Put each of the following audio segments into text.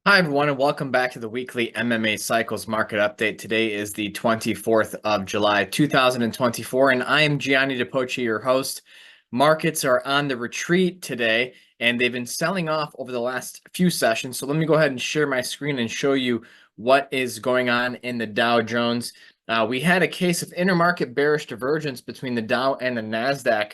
Hi, everyone, and welcome back to the weekly MMA Cycles Market Update. Today is the 24th of July, 2024, and I am Gianni DePoci, your host. Markets are on the retreat today, and they've been selling off over the last few sessions. So let me go ahead and share my screen and show you what is going on in the Dow Jones. We had a case of intermarket bearish divergence between the Dow and the NASDAQ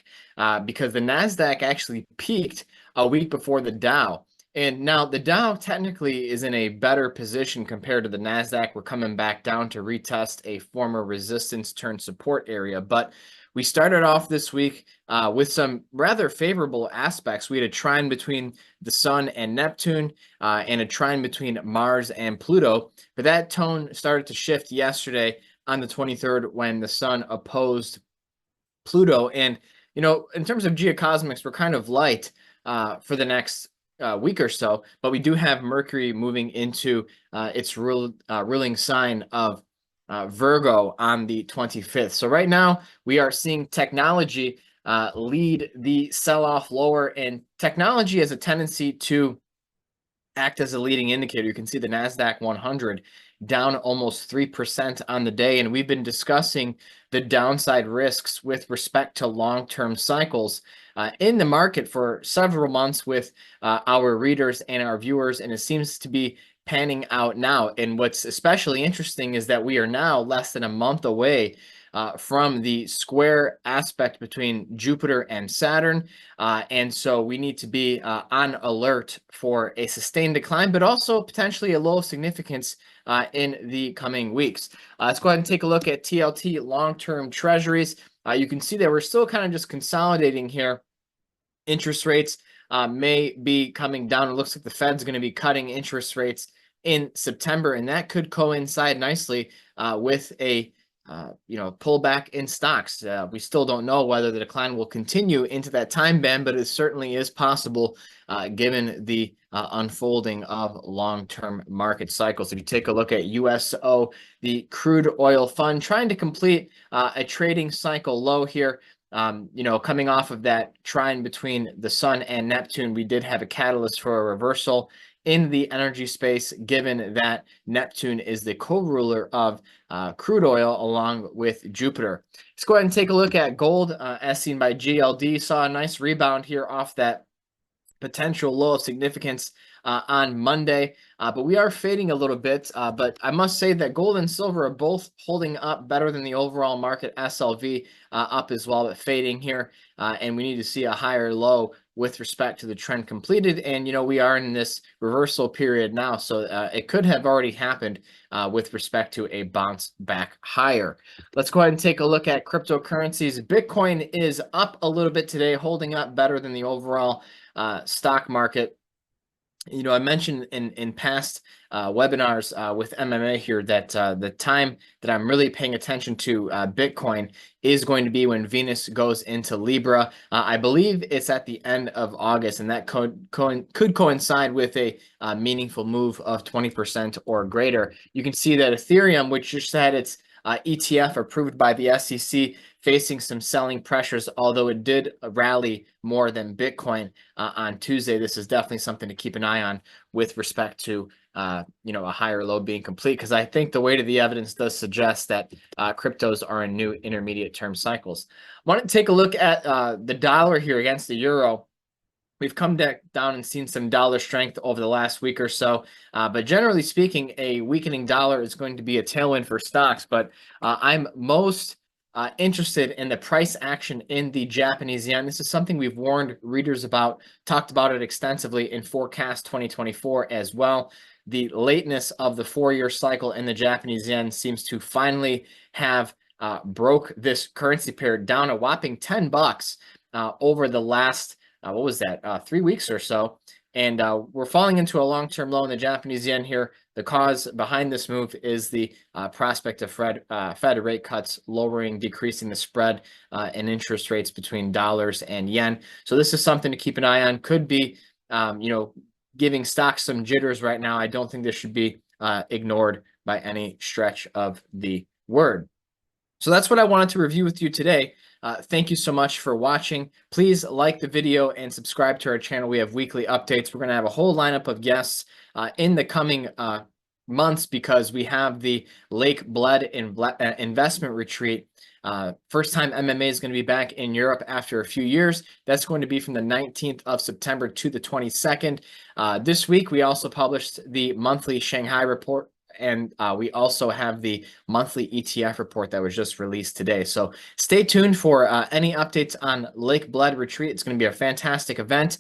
because the NASDAQ actually peaked a week before the Dow. And now the Dow technically is in a better position compared to the NASDAQ. We're coming back down to retest a former resistance turn support area. But we started off this week with some rather favorable aspects. We had a trine between the Sun and Neptune and a trine between Mars and Pluto. But that tone started to shift yesterday on the 23rd when the Sun opposed Pluto. And, in terms of geocosmics, we're kind of light for the next week or so, but we do have Mercury moving into its ruling sign of Virgo on the 25th. So right now we are seeing technology lead the sell-off lower, and technology has a tendency to act as a leading indicator. You can see the NASDAQ 100 down almost 3% on the day, and we've been discussing the downside risks with respect to long-term cycles in the market for several months with our readers and our viewers, and it seems to be panning out now. And what's especially interesting is that we are now less than a month away from the square aspect between Jupiter and Saturn. And so we need to be on alert for a sustained decline, but also potentially a low of significance in the coming weeks. Let's go ahead and take a look at TLT long-term treasuries. You can see that we're still kind of just consolidating here. Interest rates may be coming down. It looks like the Fed's going to be cutting interest rates in September, and that could coincide nicely with a pullback in stocks. We still don't know whether the decline will continue into that time band, but it certainly is possible given the unfolding of long-term market cycles. If you take a look at USO, the crude oil fund, trying to complete a trading cycle low here. Coming off of that trine between the Sun and Neptune, we did have a catalyst for a reversal in the energy space, given that Neptune is the co-ruler of crude oil along with Jupiter. Let's go ahead and take a look at gold, as seen by GLD. Saw a nice rebound here off that potential low of significance on Monday, but we are fading a little bit. But I must say that gold and silver are both holding up better than the overall market. SLV up as well, but fading here, and we need to see a higher low with respect to the trend completed. And we are in this reversal period now, so it could have already happened with respect to a bounce back higher. Let's go ahead and take a look at cryptocurrencies. Bitcoin is up a little bit today, holding up better than the overall stock market. I mentioned in past webinars with MMA here that the time that I'm really paying attention to Bitcoin is going to be when Venus goes into Libra. I believe it's at the end of August, and that could coincide with a meaningful move of 20% or greater. You can see that Ethereum, which just had its ETF approved by the SEC, facing some selling pressures, although it did rally more than Bitcoin on Tuesday. This is definitely something to keep an eye on with respect to a higher low being complete, because I think the weight of the evidence does suggest that cryptos are in new intermediate term cycles. I want to take a look at the dollar here against the euro. We've come down and seen some dollar strength over the last week or so, but generally speaking, a weakening dollar is going to be a tailwind for stocks. But I'm most interested in the price action in the Japanese yen. This is something we've warned readers about, talked about it extensively in Forecast 2024 as well. The lateness of the 4-year cycle in the Japanese yen seems to finally have broke this currency pair down a whopping $10 over the last 3 weeks or so. And we're falling into a long-term low in the Japanese yen here. The cause behind this move is the prospect of Fed rate cuts, decreasing the spread in interest rates between dollars and yen. So this is something to keep an eye on. Could be, giving stocks some jitters right now. I don't think this should be ignored by any stretch of the word. So that's what I wanted to review with you today. Thank you so much for watching. Please like the video and subscribe to our channel. We have weekly updates. We're going to have a whole lineup of guests in the coming months because we have the Lake Bled investment retreat. First time MMA is going to be back in Europe after a few years. That's going to be from the 19th of September to the 22nd. This week, we also published the monthly Shanghai report, and we also have the monthly ETF report that was just released today. So stay tuned for any updates on Lake Bled Retreat. It's going to be a fantastic event.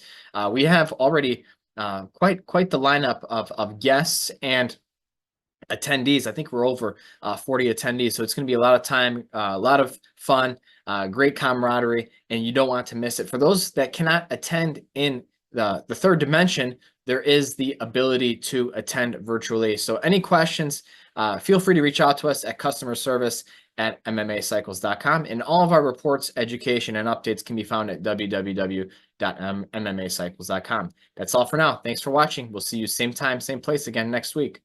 We have already quite the lineup of guests and attendees. I think we're over 40 attendees, so it's going to be a lot of time, a lot of fun, great camaraderie, and you don't want to miss it. For those that cannot attend in the third dimension, there is the ability to attend virtually. So any questions, feel free to reach out to us at customer service at MMAcycles.com. And all of our reports, education, and updates can be found at www.MMAcycles.com. That's all for now. Thanks for watching. We'll see you same time, same place again next week.